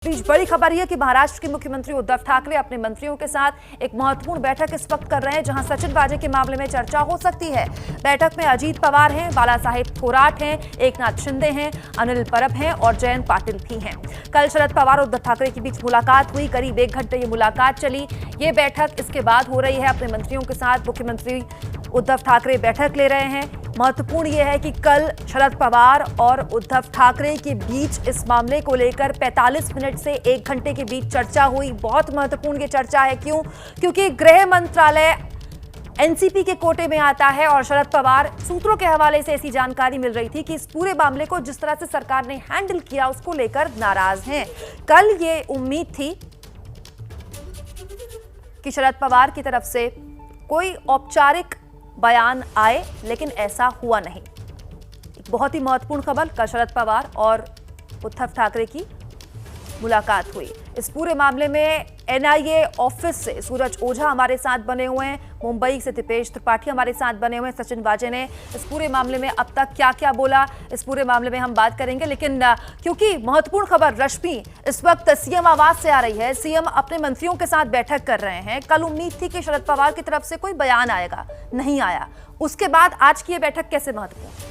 बीच बड़ी खबर यह कि महाराष्ट्र के मुख्यमंत्री उद्धव ठाकरे अपने मंत्रियों के साथ एक महत्वपूर्ण बैठक इस वक्त कर रहे हैं, जहां सचिन वाजे के मामले में चर्चा हो सकती है। बैठक में अजीत पवार हैं, बाला साहेब थोराट हैं, एकनाथ शिंदे हैं, अनिल परब हैं और जयंत पाटिल भी हैं। कल शरद पवार और उद्धव ठाकरे के बीच मुलाकात हुई, करीब 1 घंटे ये मुलाकात चली। ये बैठक इसके बाद हो रही है अपने मंत्रियों के साथ। मुख्यमंत्री उद्धव ठाकरे बैठक ले रहे हैं। महत्वपूर्ण यह है कि कल शरद पवार और उद्धव ठाकरे के बीच इस मामले को लेकर 45 मिनट से 1 घंटे के बीच चर्चा हुई। बहुत महत्वपूर्ण ये चर्चा है। क्यों? क्योंकि गृह मंत्रालय एनसीपी के कोटे में आता है और शरद पवार, सूत्रों के हवाले से ऐसी जानकारी मिल रही थी कि इस पूरे मामले को जिस तरह से सरकार ने हैंडल किया उसको लेकर नाराज हैं। कल ये उम्मीद थी कि शरद पवार की तरफ से कोई औपचारिक बयान आए, लेकिन ऐसा हुआ नहीं। एक बहुत ही महत्वपूर्ण खबर, कल शरद पवार और उद्धव ठाकरे की मुलाकात हुई। इस पूरे मामले में एनआईए ऑफिस से सूरज ओझा हमारे साथ बने हुए हैं, मुंबई से दीपेश त्रिपाठी हमारे साथ बने हुए हैं। सचिन वाजे ने इस पूरे मामले में अब तक क्या क्या बोला, इस पूरे मामले में हम बात करेंगे। लेकिन क्योंकि महत्वपूर्ण खबर रश्मि इस वक्त सीएम आवास से आ रही है, सीएम अपने मंत्रियों के साथ बैठक कर रहे हैं। कल उम्मीद थी कि शरद पवार की तरफ से कोई बयान आएगा, नहीं आया। उसके बाद आज की ये बैठक कैसे महत्वपूर्ण?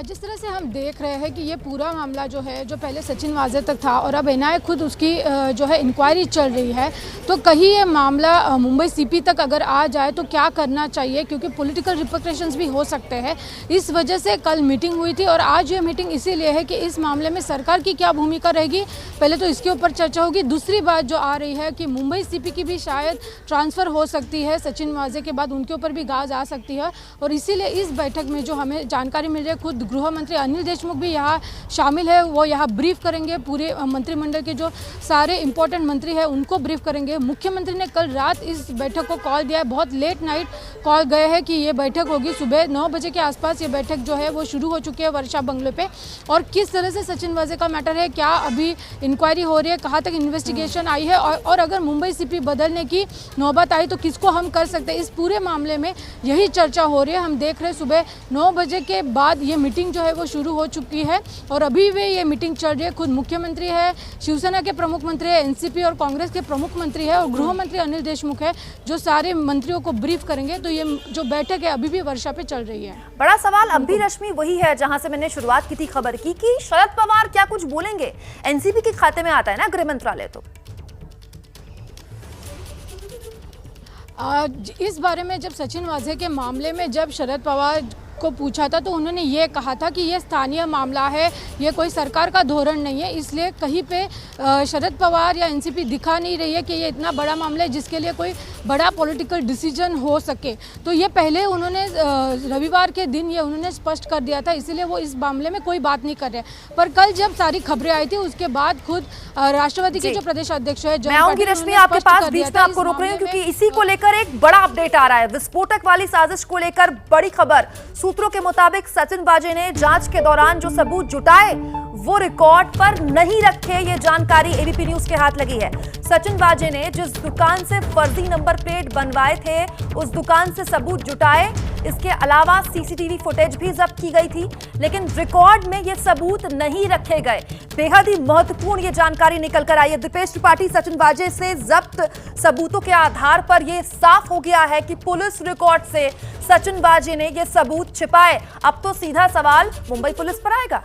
जिस तरह से हम देख रहे हैं कि ये पूरा मामला जो है, जो पहले सचिन वाजे तक था और अब एनआईए खुद उसकी जो है इंक्वायरी चल रही है, तो कहीं ये मामला मुंबई सीपी तक अगर आ जाए तो क्या करना चाहिए, क्योंकि पॉलिटिकल रिपरकशंस भी हो सकते हैं। इस वजह से कल मीटिंग हुई थी और आज ये मीटिंग इसीलिए है कि इस मामले में सरकार की क्या भूमिका रहेगी, पहले तो इसके ऊपर चर्चा होगी। दूसरी बात जो आ रही है कि मुंबई सीपी की भी शायद ट्रांसफ़र हो सकती है, सचिन वाजे के बाद उनके ऊपर भी गाज आ सकती है। और इसीलिए इस बैठक में जो हमें जानकारी मिल रही है, खुद गृह मंत्री अनिल देशमुख भी यहाँ शामिल है। वो यहाँ ब्रीफ करेंगे, पूरे मंत्रिमंडल के जो सारे इंपॉर्टेंट मंत्री हैं उनको ब्रीफ करेंगे। मुख्यमंत्री ने कल रात इस बैठक को कॉल दिया है, बहुत लेट नाइट कॉल गए हैं कि ये बैठक होगी। सुबह 9 बजे के आसपास ये बैठक जो है वो शुरू हो चुकी है वर्षा बंगले पे। और किस तरह से सचिन वाजे का मैटर है, क्या अभी इंक्वायरी हो रही है, कहाँ तक इन्वेस्टिगेशन आई है, और अगर मुंबई सीपी बदलने की नौबत आई तो किसको हम कर सकते हैं, इस पूरे मामले में यही चर्चा हो रही है। हम देख रहे हैं सुबह 9 बजे के बाद ये मीटिंग जो है वो शुरू हो चुकी है और अभी भी ये मीटिंग चल रही है। खुद मुख्यमंत्री है, शिवसेना के प्रमुख मंत्री है, एनसीपी और कांग्रेस के प्रमुख मंत्री है और गृह मंत्री अनिल देशमुख है जो सारे मंत्रियों को ब्रीफ करेंगे। तो ये जो बैठक है अभी भी वर्षा पे चल रही है। बड़ा सवाल अब भी रश्मि वही है जहां से मैंने शुरुआत की थी खबर की, कि शरद पवार क्या कुछ बोलेंगे। एनसीपी के खाते में आता है ना गृह मंत्रालय, तो इस बारे में जब सचिन वाजे के मामले में जब शरद पवार को पूछा था तो उन्होंने ये कहा था कि ये स्थानीय मामला है, ये कोई सरकार का धोरण नहीं है, इसलिए कहीं पे शरद पवार या एनसीपी दिखा नहीं रही है कि ये इतना बड़ा मामला है जिसके लिए कोई बड़ा पॉलिटिकल डिसीजन हो सके। तो ये पहले उन्होंने रविवार के दिन ये उन्होंने स्पष्ट कर दिया था, इसीलिए वो इस मामले में कोई बात नहीं कर रहे। पर कल जब सारी खबरें आई थी उसके बाद खुद राष्ट्रवादी के जो प्रदेश अध्यक्ष है, मैं आऊंगी रश्मि आपके पास, बीच में आपको रोक रही हूँ क्योंकि इसी को लेकर एक बड़ा अपडेट आ रहा है। विस्फोटक वाली साजिश को लेकर बड़ी खबर। सूत्रों के मुताबिक सचिन वाजे ने जांच के दौरान जो सबूत जुटाए वो रिकॉर्ड पर नहीं रखे। ये जानकारी एबीपी न्यूज के हाथ लगी है। सचिन वाजे ने जिस दुकान से फर्जी नंबर प्लेट बनवाए थे उस दुकान से सबूत जुटाए। इसके अलावा सीसीटीवी फुटेज भी जब्त की गई थी, लेकिन रिकॉर्ड में ये सबूत नहीं रखे गए। बेहद ही महत्वपूर्ण ये जानकारी निकल कर आई है। दीपेश त्रिपाठी, सचिन वाजे से जब्त सबूतों के आधार पर यह साफ हो गया है कि पुलिस रिकॉर्ड से सचिन वाजे ने ये सबूत छिपाए। अब तो सीधा सवाल मुंबई पुलिस पर आएगा।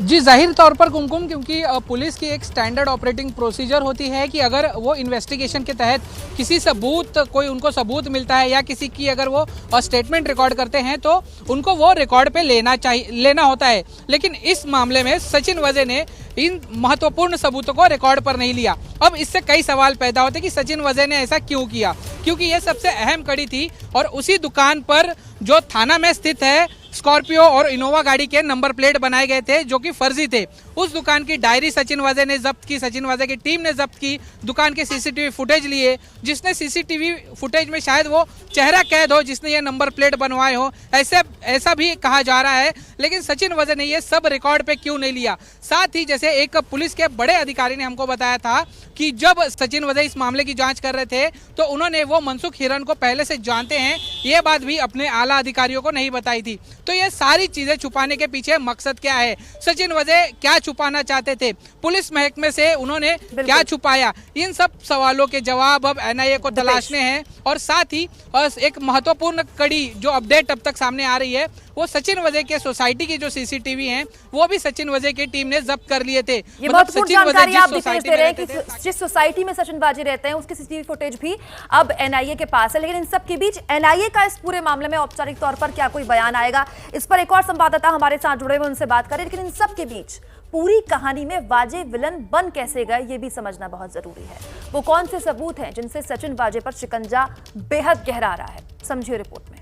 जी, जाहिर तौर पर कुमकुम, क्योंकि पुलिस की एक स्टैंडर्ड ऑपरेटिंग प्रोसीजर होती है कि अगर वो इन्वेस्टिगेशन के तहत किसी सबूत, कोई उनको सबूत मिलता है या किसी की अगर वो स्टेटमेंट रिकॉर्ड करते हैं तो उनको वो रिकॉर्ड पे लेना होता है। लेकिन इस मामले में सचिन वाजे ने इन महत्वपूर्ण सबूतों को रिकॉर्ड पर नहीं लिया। अब इससे कई सवाल पैदा होते कि सचिन वाजे ने ऐसा क्यों किया, क्योंकि ये सबसे अहम कड़ी थी और उसी दुकान पर जो थाना में स्थित है स्कॉर्पियो और इनोवा गाड़ी के नंबर प्लेट बनाए गए थे जो कि फर्जी थे। उस दुकान की डायरी सचिन वाजे ने जब्त की, सचिन वाजे की टीम ने जब्त की, दुकान के सीसीटीवी फुटेज लिए, जिसने सीसीटीवी फुटेज में शायद वो चेहरा कैद हो जिसने ये नंबर प्लेट बनवाए हो, ऐसा भी कहा जा रहा है। लेकिन सचिन वाजे ने ये सब रिकॉर्ड पे क्यों नहीं लिया? साथ ही जैसे एक पुलिस के बड़े अधिकारी ने हमको बताया था कि जब सचिन वाजे इस मामले की जांच कर रहे थे तो उन्होंने वो मनसुख हिरन को पहले से जानते हैं, ये बात भी अपने आला अधिकारियों को नहीं बताई थी। तो ये सारी चीजें छुपाने के पीछे मकसद क्या है? सचिन वाजे क्या छुपाना चाहते थे? पुलिस महकमे से उन्होंने क्या छुपाया? इन सब सवालों के जवाब अब एनआईए को तलाशने हैं। और साथ ही एक महत्वपूर्ण कड़ी जो अपडेट अब तक सामने आ रही है वो सचिन वाजे के सोसाइटी की जो सीसीटीवी हैं वो भी सचिन वाजे की टीम ने जब्त कर लिए थे। ये महत्वपूर्ण जानकारी आप डिटेल्स दे रहे हैं कि जिस सोसाइटी में सचिन वाजे रहते हैं उसकी सीसीटीवी फुटेज भी अब एनआईए के पास है। लेकिन इन सब के बीच एनआईए का इस पूरे मामले में औपचारिक तौर पर क्या कोई बयान आएगा, इस पर एक और संवाददाता हमारे साथ जुड़े हुए, उनसे बात करें। लेकिन इन सब के बीच पूरी कहानी में वाजे विलन बन कैसे गए ये भी समझना बहुत जरूरी है। वो कौन से सबूत हैं जिनसे सचिन वाजे पर शिकंजा बेहद गहरा रहा है, समझिए रिपोर्ट में।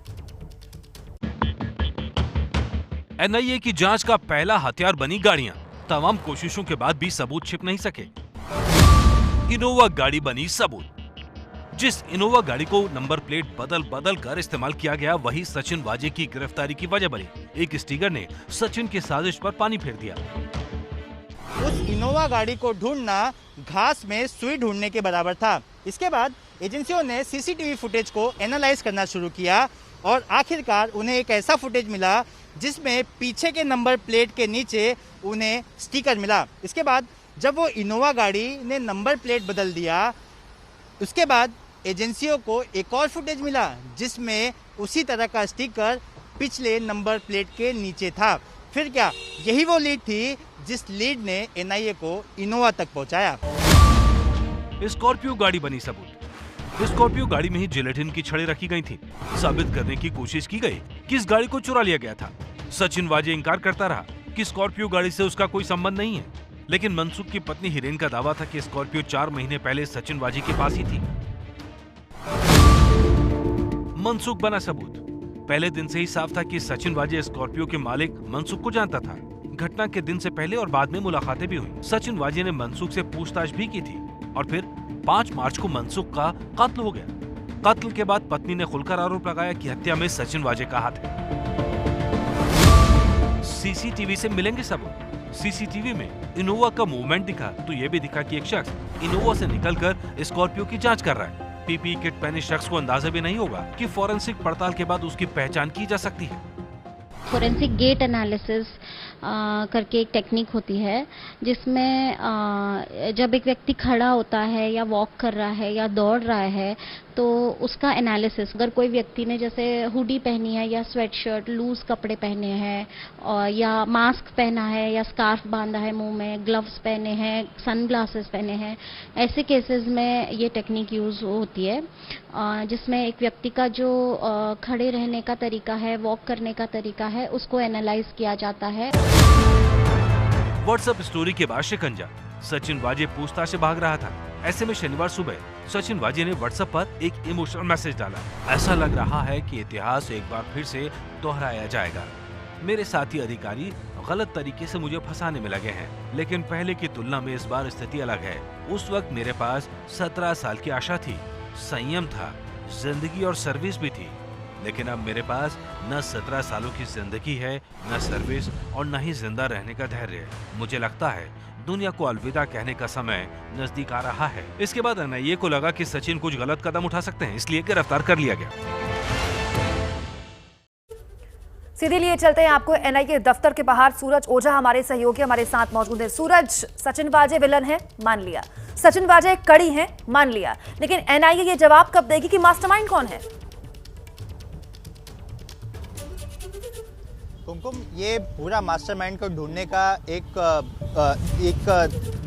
एनआईए की जांच का पहला हथियार बनी गाड़ियां। तमाम कोशिशों के बाद भी सबूत छिप नहीं सके। इनोवा गाड़ी बनी सबूत। जिस इनोवा गाड़ी को नंबर प्लेट बदल कर इस्तेमाल किया गया वही सचिन वाजे की गिरफ्तारी की वजह बनी। एक स्टिकर ने सचिन की साजिश पर पानी फेर दिया। उस इनोवा गाड़ी को ढूंढना घास में सुई ढूंढने के बराबर था। इसके बाद एजेंसियों ने सीसीटीवी फुटेज को एनालाइज करना शुरू किया और आखिरकार उन्हें एक ऐसा फुटेज मिला जिसमें पीछे के नंबर प्लेट के नीचे उन्हें स्टिकर मिला। इसके बाद जब वो इनोवा गाड़ी ने नंबर प्लेट बदल दिया उसके बाद एजेंसियों को एक और फुटेज मिला जिसमें उसी तरह का स्टिकर पिछले नंबर प्लेट के नीचे था। फिर क्या यही वो लीड थी जिस लीड ने एनआईए को इनोवा तक पहुंचाया। स्कॉर्पियो गाड़ी बनी सबूत। स्कॉर्पियो गाड़ी में ही जिलेटिन की छड़ें रखी गई थी। साबित करने की कोशिश की गई कि इस गाड़ी को चुरा लिया गया था। सचिन वाजे इंकार करता रहा कि स्कॉर्पियो गाड़ी से उसका कोई संबंध नहीं है। लेकिन मनसुख की पत्नी हिरेन का दावा था कि स्कॉर्पियो 4 महीने पहले सचिन वाजे के पास ही थी। मनसुख बना सबूत। पहले दिन से ही साफ था कि सचिन वाजे स्कॉर्पियो के मालिक मनसुख को जानता था। घटना के दिन से पहले और बाद में मुलाकातें भी हुई। सचिन वाजे ने मनसुख से पूछताछ भी की थी और फिर 5 मार्च को मनसुख का कत्ल हो गया। कत्ल के बाद पत्नी ने खुलकर आरोप लगाया कि हत्या में सचिन वाजे का हाथ है। सीसीटीवी से मिलेंगे सबूत। सीसीटीवी में इनोवा का मूवमेंट दिखा तो ये भी दिखा कि एक शख्स इनोवा से निकलकर स्कॉर्पियो की जांच कर रहा है। पीपीई किट पहने शख्स को अंदाजा भी नहीं होगा कि फोरेंसिक पड़ताल के बाद उसकी पहचान की जा सकती है। फोरेंसिक गेट एनालिसिस करके एक टेक्निक होती है जिसमें जब एक व्यक्ति खड़ा होता है या वॉक कर रहा है या दौड़ रहा है तो उसका एनालिसिस, अगर कोई व्यक्ति ने जैसे हुडी पहनी है या स्वेटशर्ट लूज कपड़े पहने हैं और या मास्क पहना है या स्कार्फ बांधा है मुंह में, ग्लव्स पहने हैं, सनग्लासेस पहने हैं, ऐसे केसेस में ये टेक्निक यूज होती है जिसमें एक व्यक्ति का जो खड़े रहने का तरीका है, वॉक करने का तरीका है, उसको एनालाइज किया जाता है। व्हाट्सएप स्टोरी के बाद शिकंजा। सचिन वाजे पूछताछ से भाग रहा था। ऐसे में शनिवार सुबह सचिन वाजे ने व्हाट्सएप पर एक इमोशनल मैसेज डाला। ऐसा लग रहा है कि इतिहास एक बार फिर से दोहराया जाएगा। मेरे साथी अधिकारी गलत तरीके से मुझे फंसाने में लगे हैं, लेकिन पहले की तुलना में इस बार स्थिति अलग है। उस वक्त मेरे पास 17 साल की आशा थी, संयम था, जिंदगी और सर्विस भी थी। लेकिन अब मेरे पास न 17 सालों की जिंदगी है, न सर्विस और न ही जिंदा रहने का धैर्य। मुझे लगता है दुनिया को अलविदा कहने का समय नजदीक आ रहा है। इसके बाद एनआईए को लगा कि सचिन कुछ गलत कदम उठा सकते हैं, इसलिए गिरफ्तार कर लिया गया। सीधे लिए चलते हैं आपको एनआईए दफ्तर के बाहर। सूरज ओझा हमारे सहयोगी हमारे साथ मौजूद है। सूरज, सचिन वाजे विलन है, मान लिया, सचिन वाजे कड़ी है, मान लिया, लेकिन एनआईए ये जवाब कब देगी कि मास्टरमाइंड कौन है? कुमकुम, ये पूरा मास्टरमाइंड को ढूंढने का एक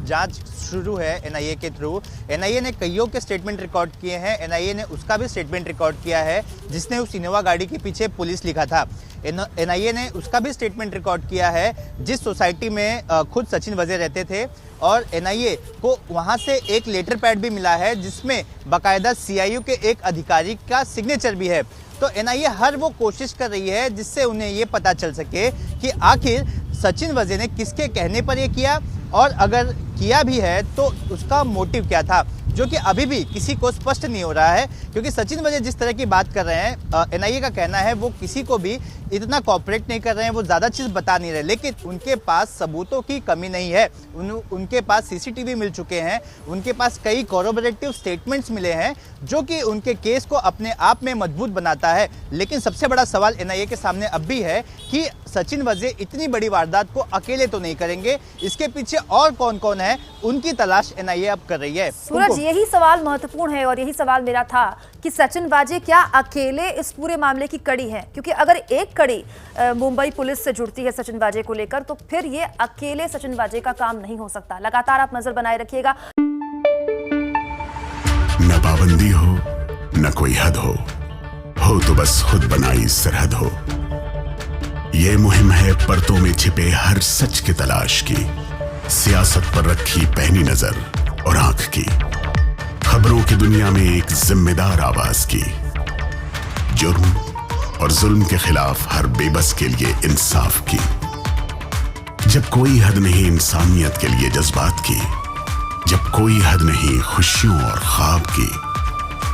जांच शुरू है एनआईए के थ्रू। एनआईए ने कईयों के स्टेटमेंट रिकॉर्ड किए हैं। एनआईए ने उसका भी स्टेटमेंट रिकॉर्ड किया है जिसने उस इनोवा गाड़ी के पीछे पुलिस लिखा था। एनआईए ने उसका भी स्टेटमेंट रिकॉर्ड किया है जिस सोसाइटी में खुद सचिन वाजे रहते थे, और एनआईए को वहां से एक लेटर पैड भी मिला है जिसमें बाकायदा सीआईयू के एक अधिकारी का सिग्नेचर भी है। तो एनआईए हर वो कोशिश कर रही है जिससे उन्हें ये पता चल सके कि आखिर सचिन वाजे ने किसके कहने पर ये किया, और अगर किया भी है तो उसका मोटिव क्या था, जो कि अभी भी किसी को स्पष्ट नहीं हो रहा है। क्योंकि सचिन वाजे जिस तरह की बात कर रहे हैं, एनआईए का कहना है वो किसी को भी इतना कॉपरेट नहीं कर रहे हैं, वो ज़्यादा चीज़ बता नहीं रहे, लेकिन उनके पास सबूतों की कमी नहीं है। उनके पास सीसीटीवी मिल चुके हैं, उनके पास कई कॉरोबोरेटिव स्टेटमेंट्स मिले हैं जो कि उनके केस को अपने आप में मजबूत बनाता है। लेकिन सबसे बड़ा सवाल एनआईए के सामने अब भी है कि सचिन वाजे इतनी बड़ी वारदात को अकेले तो नहीं करेंगे, इसके पीछे और कौन कौन है उनकी तलाश एनआईए अब कर रही है। सूरज, यही सवाल महत्वपूर्ण है और यही सवाल मेरा था कि सचिन वाजे क्या अकेले इस पूरे मामले की कड़ी है? क्योंकि अगर एक कड़ी मुंबई पुलिस से जुड़ती है सचिन वाजे को लेकर, तो फिर ये अकेले सचिन वाजे का काम नहीं हो सकता। लगातार आप नजर बनाए रखिएगा। न पाबंदी हो न कोई हद हो तो बस खुद बनाई सरहद हो। ये मुहिम है परतों में छिपे हर सच की तलाश की, सियासत पर रखी पैनी नजर और आंख की, खबरों की दुनिया में एक जिम्मेदार आवाज की, जुर्म और जुल्म के खिलाफ हर बेबस के लिए इंसाफ की। जब कोई हद नहीं इंसानियत के लिए जज्बात की, जब कोई हद नहीं खुशियों और ख्वाब की,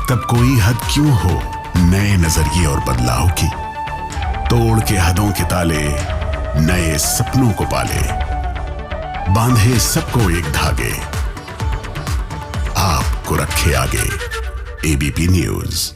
तब कोई हद क्यों हो नए नजरिए और बदलाव की। तोड़ के हदों के ताले नए सपनों को पाले, बांधे सबको एक धागे, आपको रखे आगे एबीपी न्यूज।